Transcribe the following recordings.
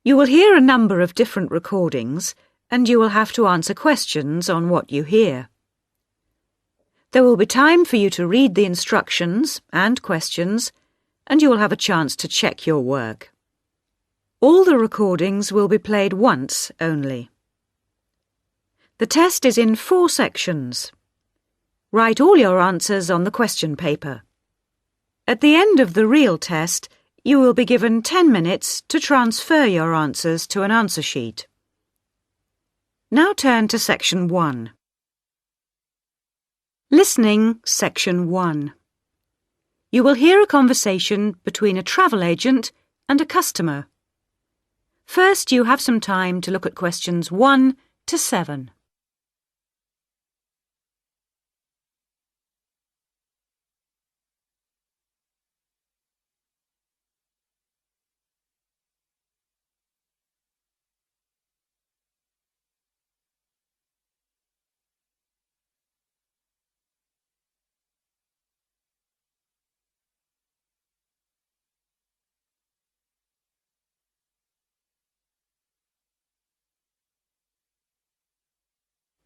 You will hear a number of different recordings, and you will have to answer questions on what you hear. There will be time for you to read the instructions and questions, and you will have a chance to check your work. All the recordings will be played once only. The test is in 4 sections. Write all your answers on the question paper. At the end of the real test, you will be given 10 minutes to transfer your answers to an answer sheet. Now turn to Section 1. Listening, Section 1. You will hear a conversation between a travel agent and a customer. First, you have some time to look at questions 1 to 7.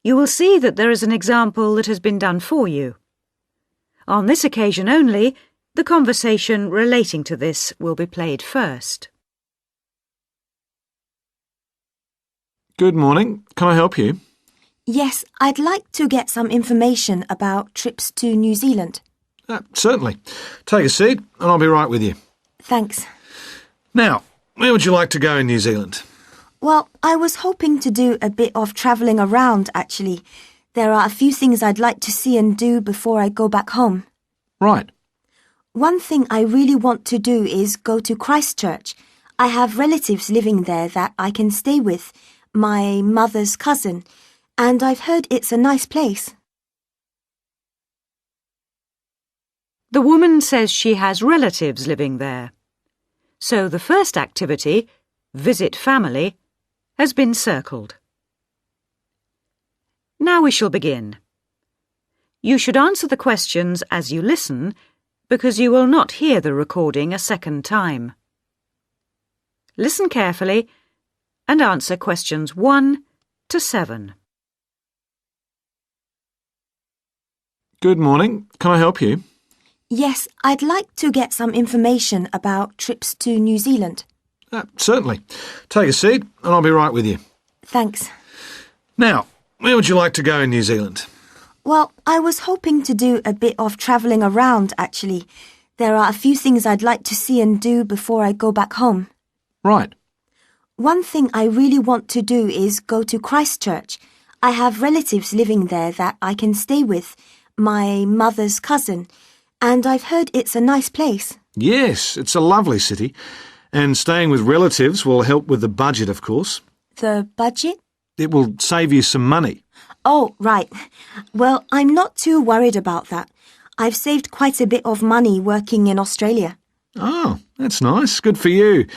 You will see that there is an example that has been done for you. On this occasion only, the conversation relating to this will be played first. Good morning. Can I help you? Yes, I'd like to get some information about trips to New Zealand. Certainly. Take a seat and I'll be right with you. Thanks. Now, where would you like to go in New Zealand? Well, I was hoping to do a bit of travelling around, actually. There are a few things I'd like to see and do before I go back home. Right. One thing I really want to do is go to Christchurch. I have relatives living there that I can stay with, my mother's cousin, and I've heard it's a nice place. The woman says she has relatives living there. So the first activity, visit family, has been circled. Now we shall begin. You should answer the questions as you listen, because you will not hear the recording a second time. Listen carefully and answer questions 1 to 7. Good morning. Can I help you? Yes, I'd like to get some information about trips to New Zealand. Certainly. Take a seat and I'll be right with you. Thanks. Now, where would you like to go in New Zealand? Well, I was hoping to do a bit of travelling around, actually. There are a few things I'd like to see and do before I go back home. Right. One thing I really want to do is go to Christchurch. I have relatives living there that I can stay with, my mother's cousin, and I've heard it's a nice place. Yes, it's a lovely city. And staying with relatives will help with the budget, of course. The budget? It will save you some money. Oh, right. Well, I'm not too worried about that. I've saved quite a bit of money working in Australia. Oh, that's nice. Good for you.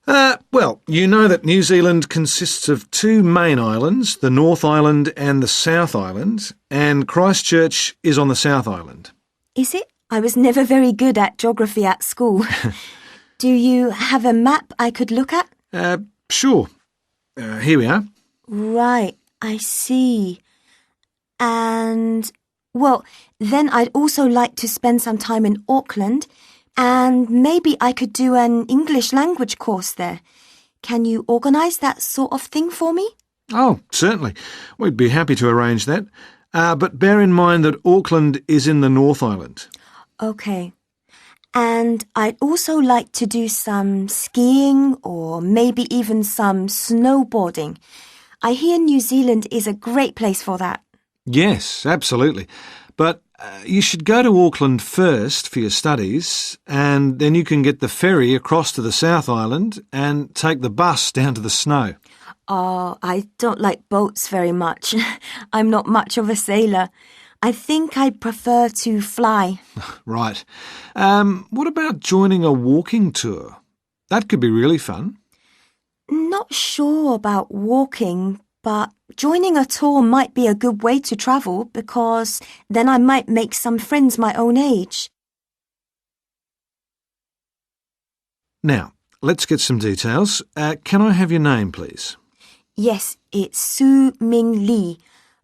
Well, you know that New Zealand consists of 2 main islands, the North Island and the South Island, and Christchurch is on the South Island. Is it? I was never very good at geography at school. Do you have a map I could look at? Sure. Here we are. Right, I see. And, well, then I'd also like to spend some time in Auckland, and maybe I could do an English language course there. Can you organise that sort of thing for me? Oh, certainly. We'd be happy to arrange that. But bear in mind that Auckland is in the North Island. OK. And I'd also like to do some skiing or maybe even some snowboarding. I hear New Zealand is a great place for that. Yes, absolutely. But you should go to Auckland first for your studies, and then you can get the ferry across to the South Island and take the bus down to the snow. Oh, I don't like boats very much. I'm not much of a sailor. I think I'd prefer to fly. Right. What about joining a walking tour? That could be really fun. Not sure about walking, but joining a tour might be a good way to travel because then I might make some friends my own age. Now, let's get some details. Can I have your name, please? Yes, it's Su Ming Lee,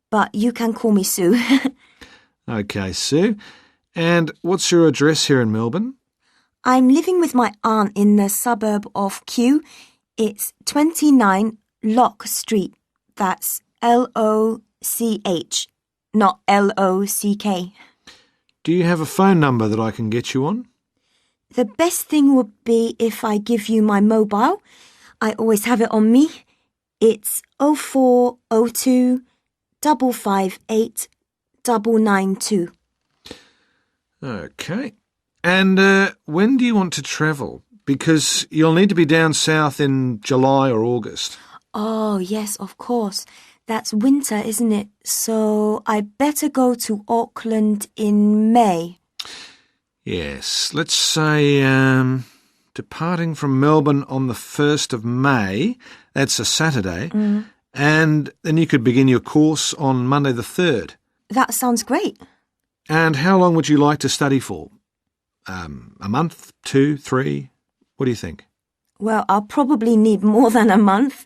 but you can call me Sue. OK, Sue. And what's your address here in Melbourne? I'm living with my aunt in the suburb of Kew. It's 29 Lock Street. That's Loch, not Lock. Do you have a phone number that I can get you on? The best thing would be if I give you my mobile. I always have it on me. It's 0402 558 992. OK. And when do you want to travel? Because you'll need to be down south in July or August. Oh, yes, of course. That's winter, isn't it? So I better go to Auckland in May. Yes, let's say departing from Melbourne on the 1st of May, that's a Saturday, and then you could begin your course on Monday the 3rd. That sounds great. And how long would you like to study for? A month, 2, 3? What do you think? Well, I'll probably need more than a month.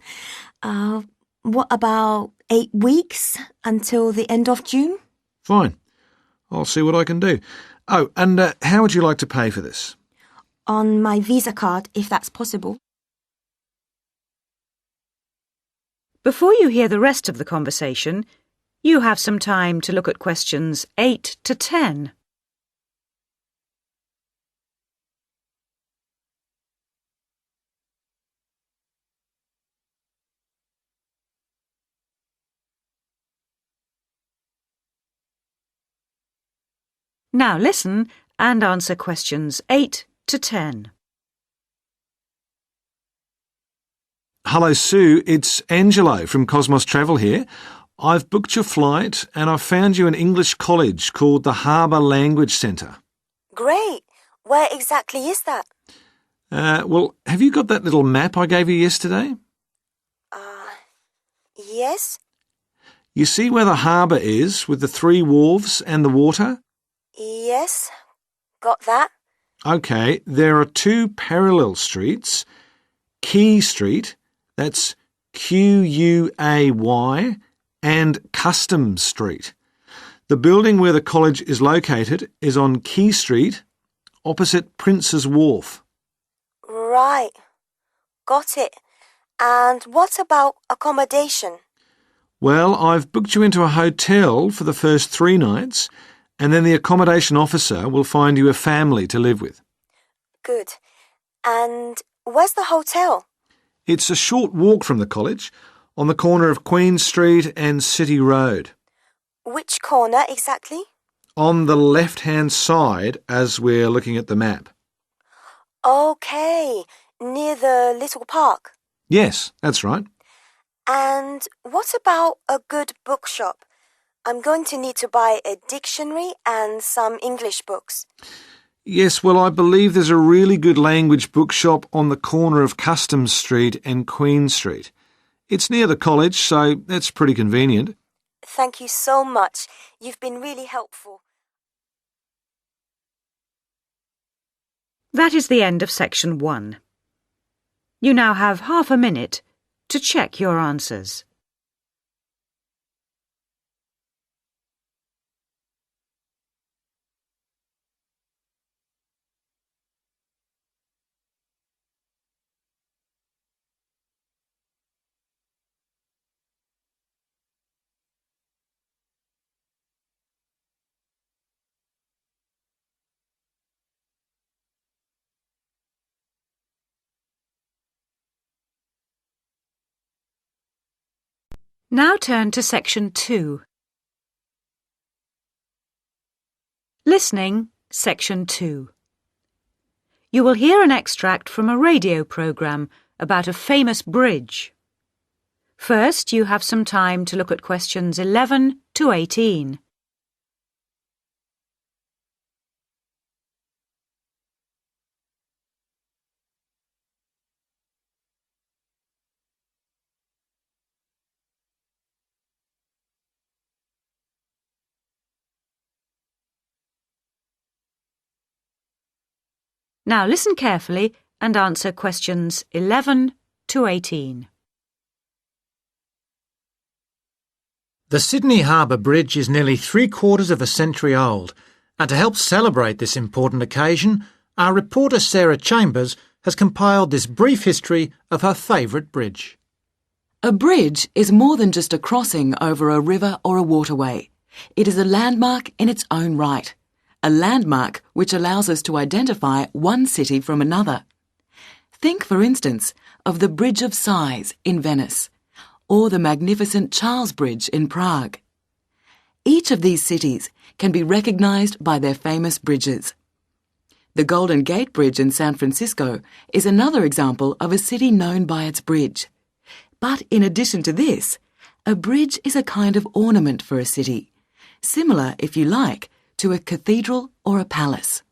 What about 8 weeks until the end of June? Fine. I'll see what I can do. Oh, and how would you like to pay for this? On my Visa card, if that's possible. Before you hear the rest of the conversation, you have some time to look at questions 8 to 10. Now listen and answer questions 8 to 10. Hello, Sue. It's Angelo from Cosmos Travel here. I've booked your flight and I've found you an English college called the Harbour Language Centre. Great. Where exactly is that? Well, have you got that little map I gave you yesterday? Yes? You see where the harbour is with the 3 wharves and the water? Yes. Got that? OK, there are 2 parallel streets. Quay Street, that's Quay, and Customs Street. The building where the college is located is on Quay Street, opposite Prince's Wharf. Right. Got it. And what about accommodation? Well, I've booked you into a hotel for the first 3 nights, and then the accommodation officer will find you a family to live with. Good. And where's the hotel? It's a short walk from the college, on the corner of Queen Street and City Road. Which corner exactly? On the left-hand side as we're looking at the map. OK, near the little park. Yes, that's right. And what about a good bookshop? I'm going to need to buy a dictionary and some English books. Yes, well, I believe there's a really good language bookshop on the corner of Customs Street and Queen Street. It's near the college, so that's pretty convenient. Thank you so much. You've been really helpful. That is the end of section 1. You now have half a minute to check your answers. Now turn to section 2. Listening, section 2. You will hear an extract from a radio program about a famous bridge. First, you have some time to look at questions 11 to 18. Now listen carefully and answer questions 11 to 18. The Sydney Harbour Bridge is nearly 3/4 of a century old, and to help celebrate this important occasion, our reporter Sarah Chambers has compiled this brief history of her favourite bridge. A bridge is more than just a crossing over a river or a waterway. It is a landmark in its own right. A landmark which allows us to identify one city from another. Think, for instance, of the Bridge of Sighs in Venice, or the magnificent Charles Bridge in Prague. Each of these cities can be recognised by their famous bridges. The Golden Gate Bridge in San Francisco is another example of a city known by its bridge. But in addition to this, a bridge is a kind of ornament for a city, similar, if you like, to a cathedral or a palace.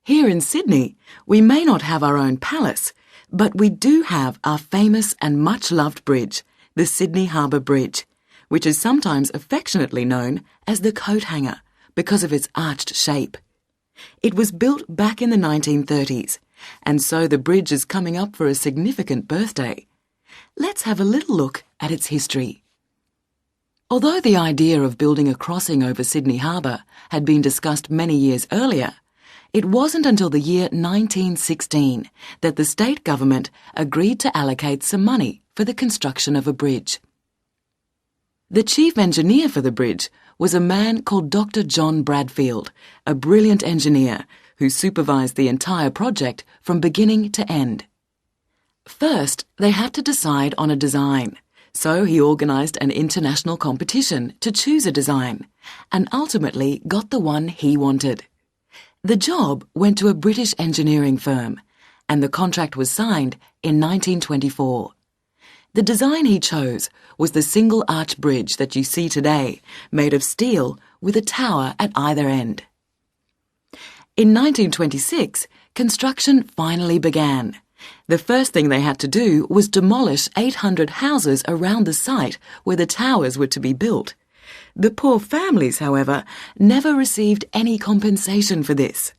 Here in Sydney, we may not have our own palace, but we do have our famous and much-loved bridge, the Sydney Harbour Bridge, which is sometimes affectionately known as the coat hanger because of its arched shape. It was built back in the 1930s, and so the bridge is coming up for a significant birthday. Let's have a little look at its history. Although the idea of building a crossing over Sydney Harbour had been discussed many years earlier, it wasn't until the year 1916 that the state government agreed to allocate some money for the construction of a bridge. The chief engineer for the bridge was a man called Dr. John Bradfield, a brilliant engineer who supervised the entire project from beginning to end. First, they had to decide on a design, so he organised an international competition to choose a design, and ultimately got the one he wanted. The job went to a British engineering firm, and the contract was signed in 1924. The design he chose was the single arch bridge that you see today, made of steel with a tower at either end. In 1926, construction finally began. The first thing they had to do was demolish 800 houses around the site where the towers were to be built. The poor families, however, never received any compensation for this.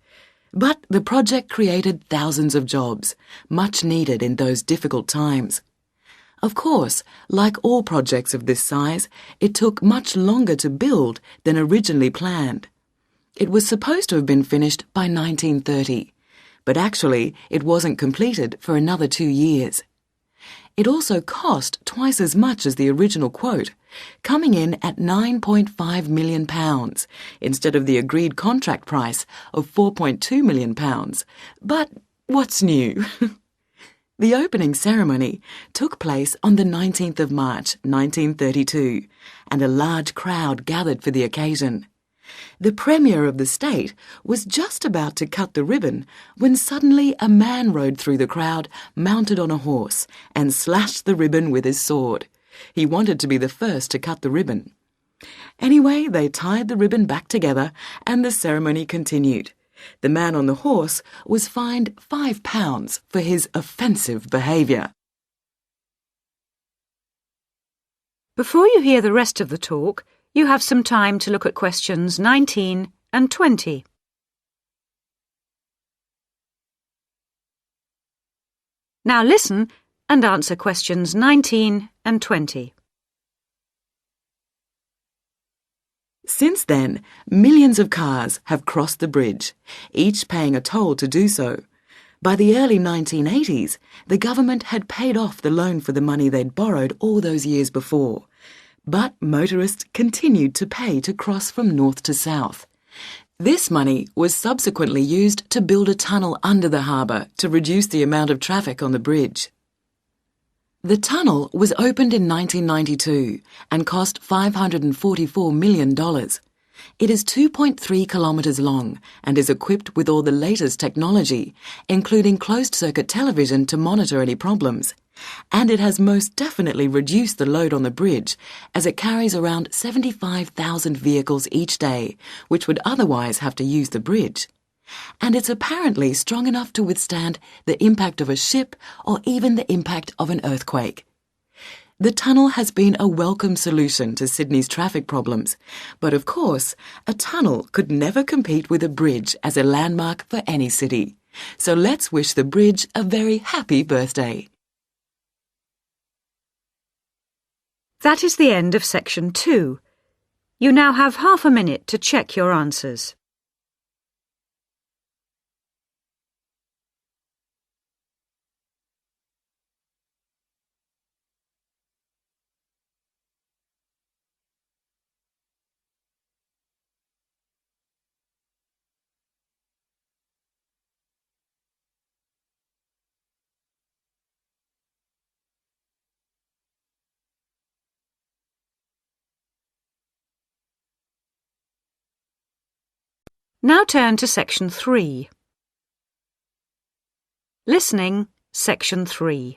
But the project created thousands of jobs, much needed in those difficult times. Of course, like all projects of this size, it took much longer to build than originally planned. It was supposed to have been finished by 1930, but actually it wasn't completed for another 2 years. It also cost twice as much as the original quote, coming in at £9.5 million instead of the agreed contract price of £4.2 million. But what's new? The opening ceremony took place on the 19th of March 1932, and a large crowd gathered for the occasion. The Premier of the state was just about to cut the ribbon when suddenly a man rode through the crowd mounted on a horse and slashed the ribbon with his sword. He wanted to be the first to cut the ribbon. Anyway, they tied the ribbon back together and the ceremony continued. The man on the horse was fined £5 for his offensive behaviour. Before you hear the rest of the talk, you have some time to look at questions 19 and 20. Now listen and answer questions 19 and 20. Since then, millions of cars have crossed the bridge, each paying a toll to do so. By the early 1980s, the government had paid off the loan for the money they'd borrowed all those years before. But motorists continued to pay to cross from north to south. This money was subsequently used to build a tunnel under the harbour to reduce the amount of traffic on the bridge. The tunnel was opened in 1992 and cost $544 million. It is 2.3 kilometres long and is equipped with all the latest technology, including closed-circuit television to monitor any problems. And it has most definitely reduced the load on the bridge, as it carries around 75,000 vehicles each day, which would otherwise have to use the bridge. And it's apparently strong enough to withstand the impact of a ship or even the impact of an earthquake. The tunnel has been a welcome solution to Sydney's traffic problems, but of course, a tunnel could never compete with a bridge as a landmark for any city. So let's wish the bridge a very happy birthday. That is the end of section 2. You now have half a minute to check your answers. Now turn to section 3. Listening, section 3.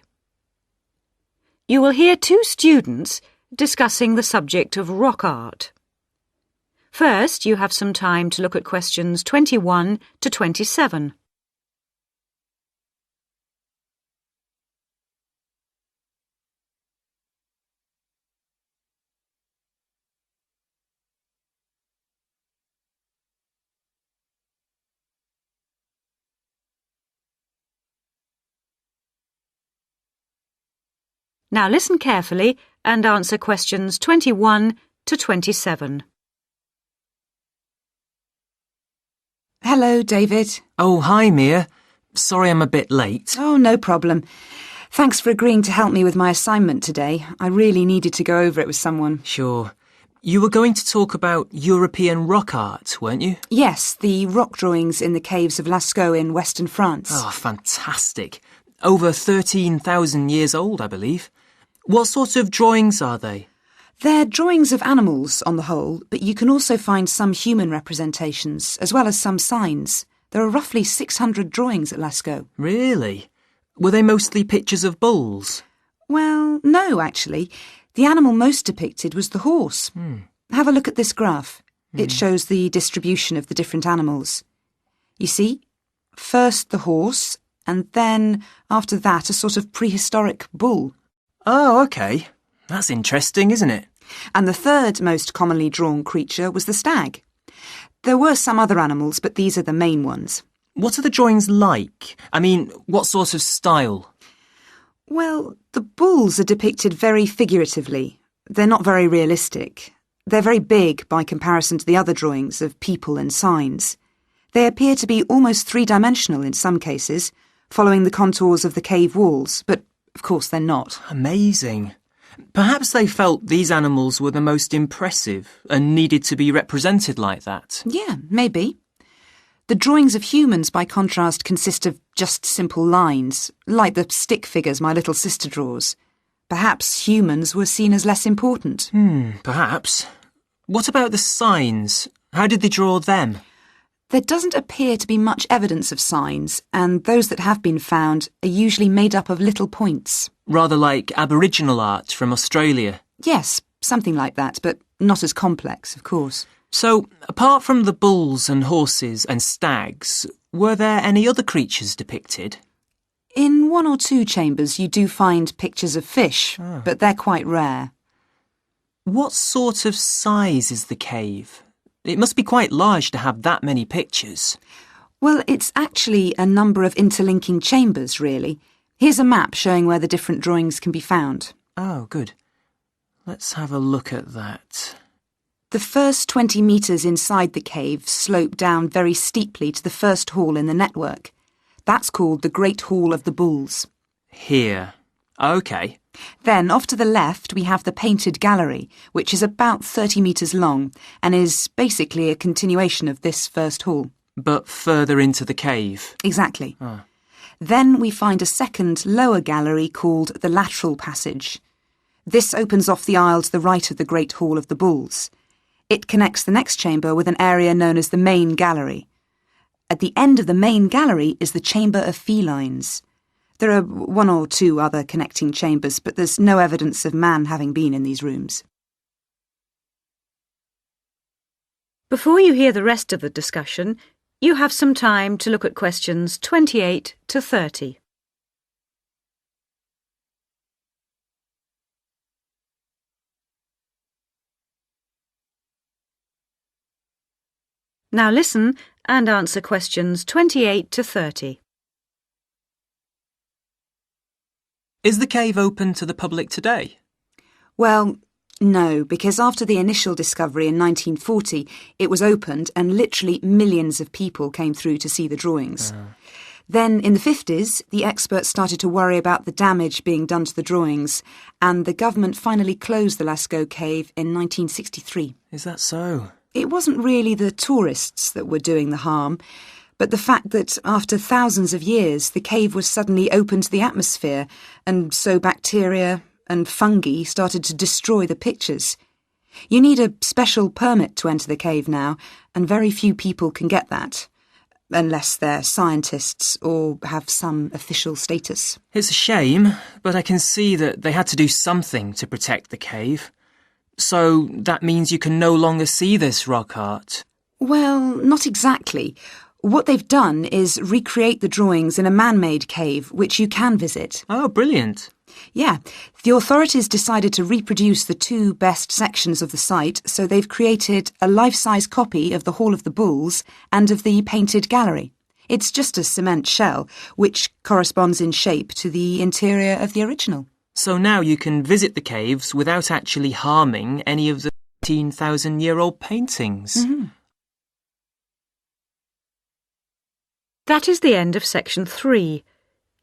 You will hear two students discussing the subject of rock art. First, you have some time to look at questions 21 to 27. Now listen carefully and answer questions 21 to 27. Hello, David. Oh, hi, Mia. Sorry I'm a bit late. Oh, no problem. Thanks for agreeing to help me with my assignment today. I really needed to go over it with someone. Sure. You were going to talk about European rock art, weren't you? Yes, the rock drawings in the caves of Lascaux in western France. Oh, fantastic. Over 13,000 years old, I believe. What sort of drawings are they? They're drawings of animals on the whole, but you can also find some human representations, as well as some signs. There are roughly 600 drawings at Lascaux. Really? Were they mostly pictures of bulls? Well, no, actually. The animal most depicted was the horse. Have a look at this graph. It shows the distribution of the different animals. You see, first the horse, and then, after that, a sort of prehistoric bull. Oh, OK. That's interesting, isn't it? And the third most commonly drawn creature was the stag. There were some other animals, but these are the main ones. What are the drawings like? I mean, what sort of style? Well, the bulls are depicted very figuratively. They're not very realistic. They're very big by comparison to the other drawings of people and signs. They appear to be almost three-dimensional in some cases, following the contours of the cave walls, but of course they're not. Amazing. Perhaps they felt these animals were the most impressive and needed to be represented like that. Yeah, maybe. The drawings of humans, by contrast, consist of just simple lines, like the stick figures my little sister draws. Perhaps humans were seen as less important. Perhaps. What about the signs? How did they draw them? There doesn't appear to be much evidence of signs, and those that have been found are usually made up of little points. Rather like Aboriginal art from Australia. Yes, something like that, but not as complex, of course. So, apart from the bulls and horses and stags, were there any other creatures depicted? In one or two chambers you do find pictures of fish, but they're quite rare. What sort of size is the cave? It must be quite large to have that many pictures. Well, it's actually a number of interlinking chambers, really. Here's a map showing where the different drawings can be found. Oh, good. Let's have a look at that. The first 20 metres inside the cave slope down very steeply to the first hall in the network. That's called the Great Hall of the Bulls. Here. OK. Then, off to the left, we have the Painted Gallery, which is about 30 metres long and is basically a continuation of this first hall. But further into the cave. Exactly. Then we find a second, lower gallery called the Lateral Passage. This opens off the aisle to the right of the Great Hall of the Bulls. It connects the next chamber with an area known as the Main Gallery. At the end of the Main Gallery is the Chamber of Felines. There are one or two other connecting chambers, but there's no evidence of man having been in these rooms. Before you hear the rest of the discussion, you have some time to look at questions 28 to 30. Now listen and answer questions 28 to 30. Is the cave open to the public today? Well, no, because after the initial discovery in 1940, it was opened and literally millions of people came through to see the drawings. Then, in the 50s, the experts started to worry about the damage being done to the drawings, and the government finally closed the Lascaux cave in 1963. Is that so? It wasn't really the tourists that were doing the harm, but the fact that after thousands of years, the cave was suddenly open to the atmosphere, and so bacteria and fungi started to destroy the pictures. You need a special permit to enter the cave now, and very few people can get that, unless they're scientists or have some official status. It's a shame, but I can see that they had to do something to protect the cave. So that means you can no longer see this rock art. Well, not exactly. What they've done is recreate the drawings in a man-made cave, which you can visit. Oh, brilliant. Yeah, the authorities decided to reproduce the two best sections of the site, so they've created a life-size copy of the Hall of the Bulls and of the painted gallery. It's just a cement shell, which corresponds in shape to the interior of the original. So now you can visit the caves without actually harming any of the 13,000-year-old paintings. Mm-hmm. That is the end of section 3.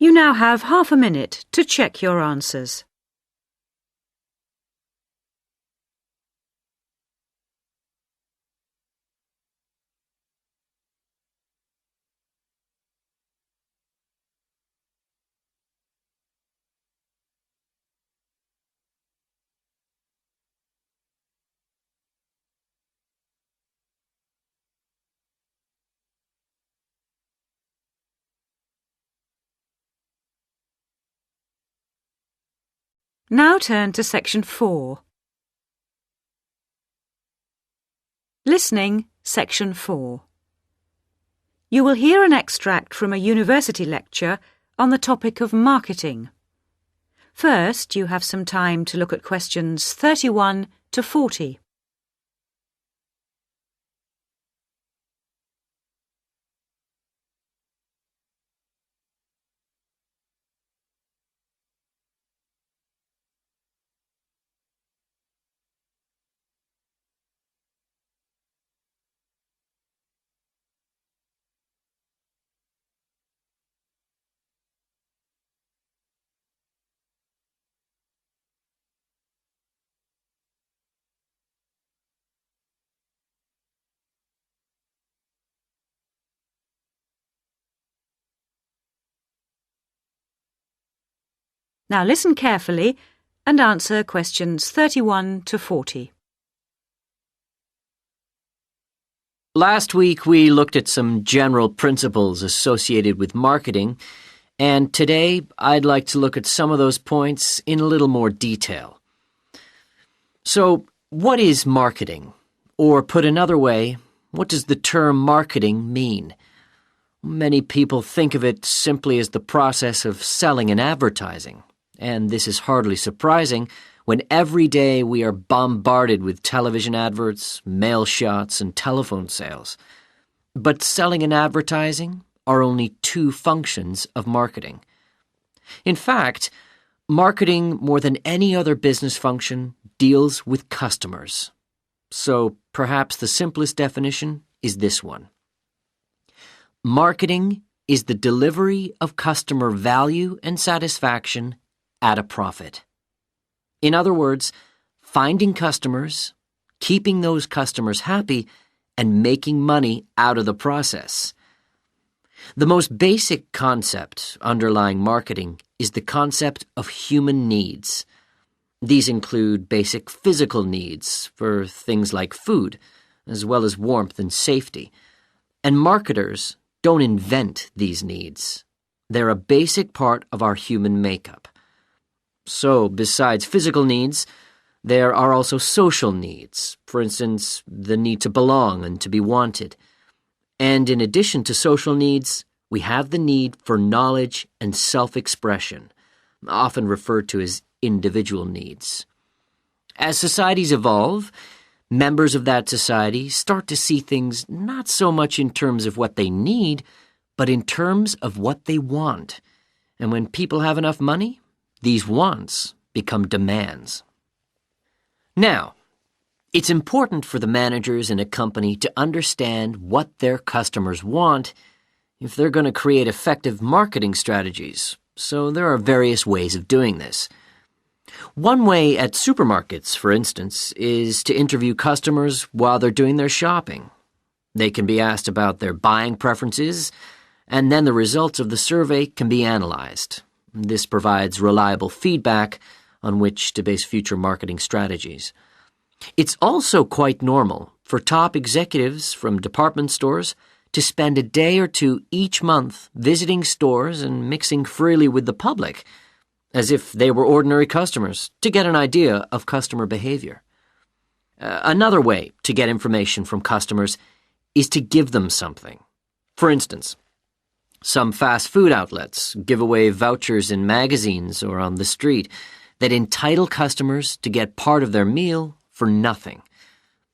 You now have half a minute to check your answers. Now turn to section 4. Listening, section 4. You will hear an extract from a university lecture on the topic of marketing. First, you have some time to look at questions 31 to 40. Now listen carefully and answer questions 31 to 40. Last week we looked at some general principles associated with marketing, and today I'd like to look at some of those points in a little more detail. So, what is marketing? Or put another way, what does the term marketing mean? Many people think of it simply as the process of selling and advertising. And this is hardly surprising when every day we are bombarded with television adverts, mail shots, and telephone sales. But selling and advertising are only two functions of marketing. In fact, marketing, more than any other business function, deals with customers. So perhaps the simplest definition is this one. Marketing is the delivery of customer value and satisfaction at a profit. In other words, finding customers, keeping those customers happy, and making money out of the process. The most basic concept underlying marketing is the concept of human needs. These include basic physical needs for things like food, as well as warmth and safety. And marketers don't invent these needs. They're a basic part of our human makeup. So, besides physical needs, there are also social needs, for instance, the need to belong and to be wanted. And in addition to social needs, we have the need for knowledge and self-expression, often referred to as individual needs. As societies evolve, members of that society start to see things not so much in terms of what they need, but in terms of what they want. And when people have enough money, these wants become demands. Now, it's important for the managers in a company to understand what their customers want if they're going to create effective marketing strategies, so there are various ways of doing this. One way at supermarkets, for instance, is to interview customers while they're doing their shopping. They can be asked about their buying preferences, and then the results of the survey can be analyzed. This provides reliable feedback on which to base future marketing strategies. It's also quite normal for top executives from department stores to spend a day or two each month visiting stores and mixing freely with the public, as if they were ordinary customers, to get an idea of customer behavior. Another way to get information from customers is to give them something. For instance, some fast food outlets give away vouchers in magazines or on the street that entitle customers to get part of their meal for nothing.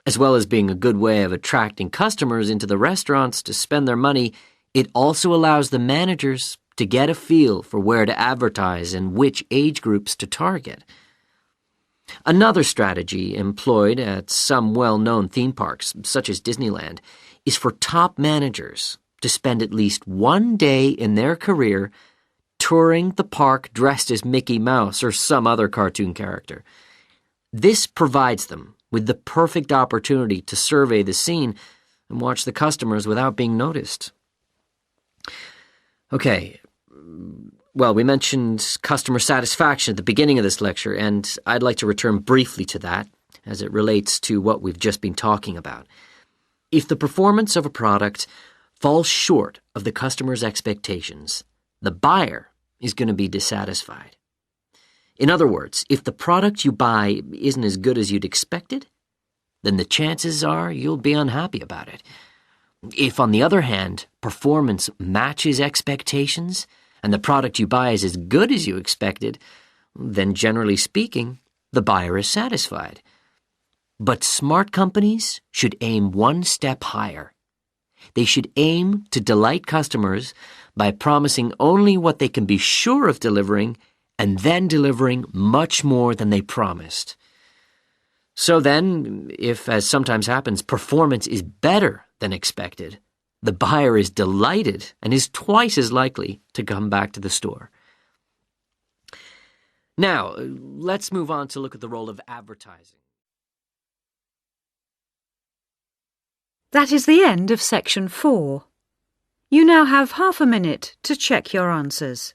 As well as being a good way of attracting customers into the restaurants to spend their money, it also allows the managers to get a feel for where to advertise and which age groups to target. Another strategy employed at some well-known theme parks, such as Disneyland, is for top managers to spend at least one day in their career touring the park dressed as Mickey Mouse or some other cartoon character. This provides them with the perfect opportunity to survey the scene and watch the customers without being noticed. Okay, well, we mentioned customer satisfaction at the beginning of this lecture, and I'd like to return briefly to that as it relates to what we've just been talking about. If the performance of a product falls short of the customer's expectations, the buyer is going to be dissatisfied. In other words, if the product you buy isn't as good as you'd expected, then the chances are you'll be unhappy about it. If, on the other hand, performance matches expectations and the product you buy is as good as you expected, then generally speaking, the buyer is satisfied. But smart companies should aim one step higher. They should aim to delight customers by promising only what they can be sure of delivering and then delivering much more than they promised. So then, if, as sometimes happens, performance is better than expected, the buyer is delighted and is twice as likely to come back to the store. Now, let's move on to look at the role of advertising. That is the end of section 4. You now have half a minute to check your answers.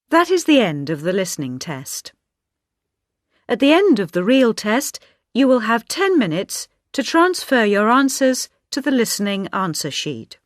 That is the end of the listening test. At the end of the real test, you will have 10 minutes to transfer your answers to the listening answer sheet.